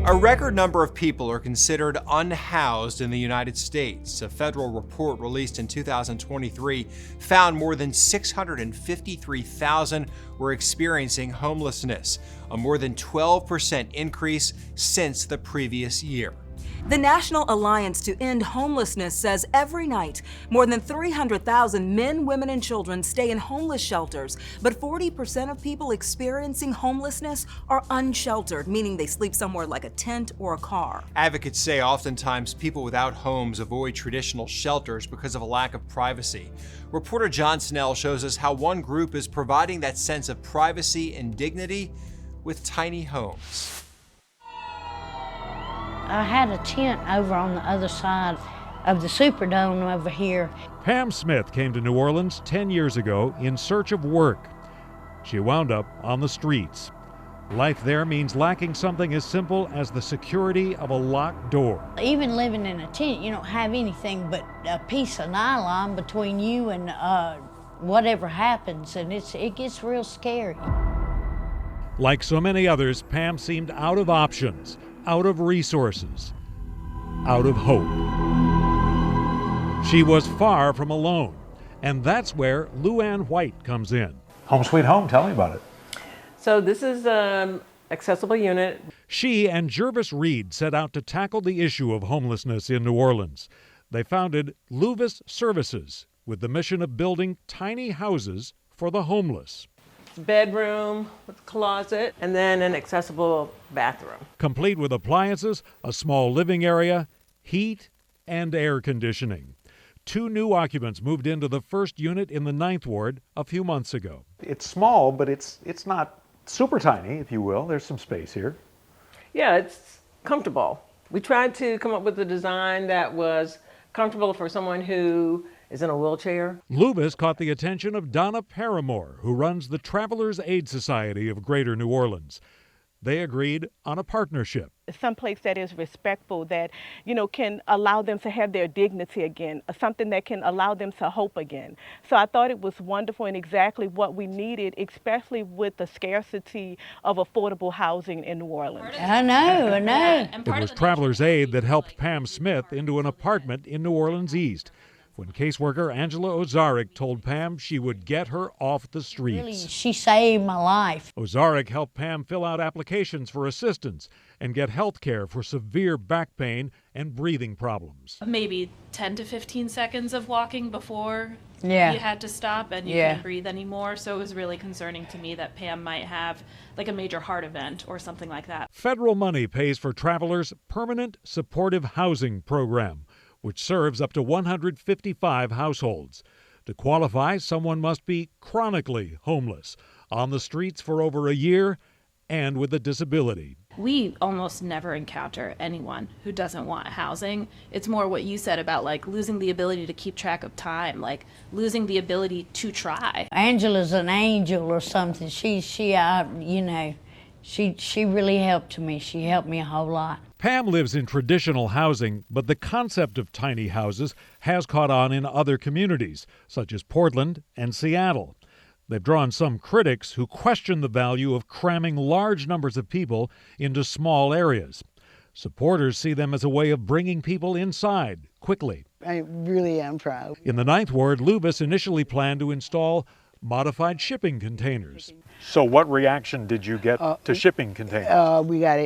A record number of people are considered unhoused in the United States. A federal report released in 2023 found more than 653,000 were experiencing homelessness, a more than 12% increase since the previous year. The National Alliance to End Homelessness says every night, more than 300,000 men, women, and children stay in homeless shelters, but 40% of people experiencing homelessness are unsheltered, meaning they sleep somewhere like a tent or a car. Advocates say oftentimes people without homes avoid traditional shelters because of a lack of privacy. Reporter John Snell shows us how one group is providing that sense of privacy and dignity with tiny homes. I had a tent over on the other side of the Superdome over here. Pam Smith came to New Orleans 10 years ago in search of work. She wound up on the streets. Life there means lacking something as simple as the security of a locked door. Even living in a tent, you don't have anything but a piece of nylon between you and whatever happens, and it gets real scary. Like so many others, Pam seemed out of options, out of resources, out of hope. She was far from alone, and that's where Luann White comes in. Home Sweet Home, tell me about it. So this is an accessible unit. She and Jervis Reed set out to tackle the issue of homelessness in New Orleans. They founded Luvis Services with the mission of building tiny houses for the homeless. Bedroom with a closet, and then an accessible bathroom. Complete with appliances, a small living area, heat, and air conditioning. 2 new occupants moved into the first unit in the 9th Ward a few months ago. It's small, but it's not super tiny, if you will. There's some space here. Yeah, it's comfortable. We tried to come up with a design that was comfortable for someone who is in a wheelchair. Luvis caught the attention of Donna Paramore, who runs the Travelers Aid Society of Greater New Orleans. They agreed on a partnership. Someplace that is respectful, that, can allow them to have their dignity again, something that can allow them to hope again. So I thought it was wonderful and exactly what we needed, especially with the scarcity of affordable housing in New Orleans. I know. It was Travelers Aid that helped Pam Smith into an apartment in New Orleans East, when caseworker Angela Ozarek told Pam she would get her off the streets. Really, she saved my life. Ozarek helped Pam fill out applications for assistance and get health care for severe back pain and breathing problems. Maybe 10 to 15 seconds of walking before you had to stop and you couldn't breathe anymore. So it was really concerning to me that Pam might have like a major heart event or something like that. Federal money pays for Travelers' Permanent Supportive Housing Program, which serves up to 155 households. To qualify, someone must be chronically homeless, on the streets for over a year, and with a disability. We almost never encounter anyone who doesn't want housing. It's more what you said about like losing the ability to keep track of time, like losing the ability to try. Angela's an angel or something. She really helped me. She helped me a whole lot. Pam lives in traditional housing, but the concept of tiny houses has caught on in other communities, such as Portland and Seattle. They've drawn some critics who question the value of cramming large numbers of people into small areas. Supporters see them as a way of bringing people inside quickly. I really am proud. In the 9th Ward, Luvis initially planned to install modified shipping containers. So what reaction did you get to shipping containers? We got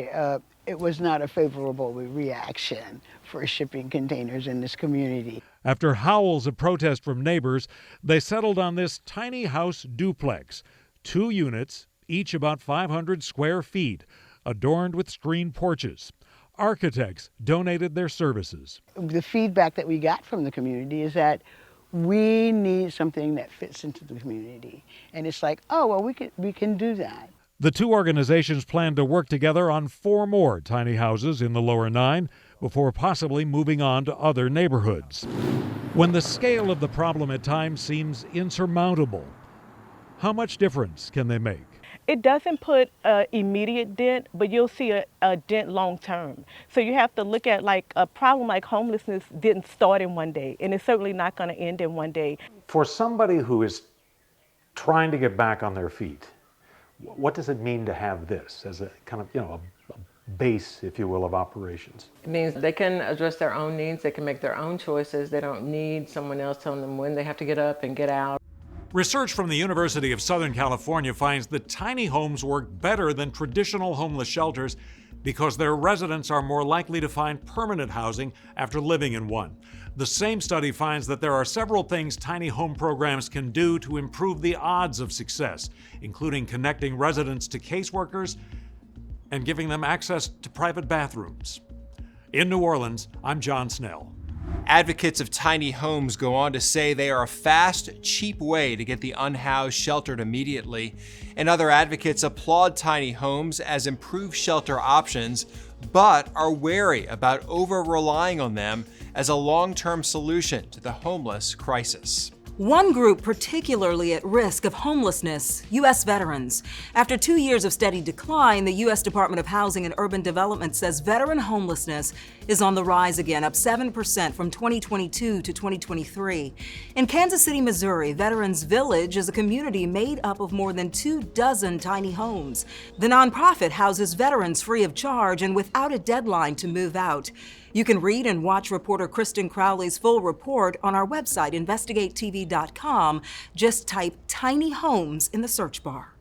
it was not a favorable reaction for shipping containers in this community. After howls of protest from neighbors, they settled on this tiny house duplex, 2 units, each about 500 square feet, adorned with screen porches. Architects donated their services. The feedback that we got from the community is that we need something that fits into the community. And it's like, oh, well, we can do that. The 2 organizations plan to work together on 4 more tiny houses in the Lower 9 before possibly moving on to other neighborhoods. When the scale of the problem at times seems insurmountable, how much difference can they make? It doesn't put an immediate dent, but you'll see a dent long term. So you have to look at like a problem like homelessness didn't start in one day, and it's certainly not going to end in one day. For somebody who is trying to get back on their feet, what does it mean to have this as a kind of, a base, if you will, of operations. It means they can address their own needs, they can make their own choices. They don't need someone else telling them when they have to get up and get out. Research from the University of Southern California finds that tiny homes work better than traditional homeless shelters because their residents are more likely to find permanent housing after living in one. The same study finds that there are several things tiny home programs can do to improve the odds of success, including connecting residents to caseworkers and giving them access to private bathrooms. In New Orleans, I'm John Snell. Advocates of tiny homes go on to say they are a fast, cheap way to get the unhoused sheltered immediately, and other advocates applaud tiny homes as improved shelter options, but are wary about over-relying on them as a long-term solution to the homeless crisis. One group particularly at risk of homelessness, U.S. veterans. After 2 years of steady decline, the U.S. Department of Housing and Urban Development says veteran homelessness is on the rise again, up 7% from 2022 to 2023. In Kansas City, Missouri, Veterans Village is a community made up of more than 24 tiny homes. The nonprofit houses veterans free of charge and without a deadline to move out. You can read and watch reporter Kristen Crowley's full report on our website, investigatetv.com. Just type tiny homes in the search bar.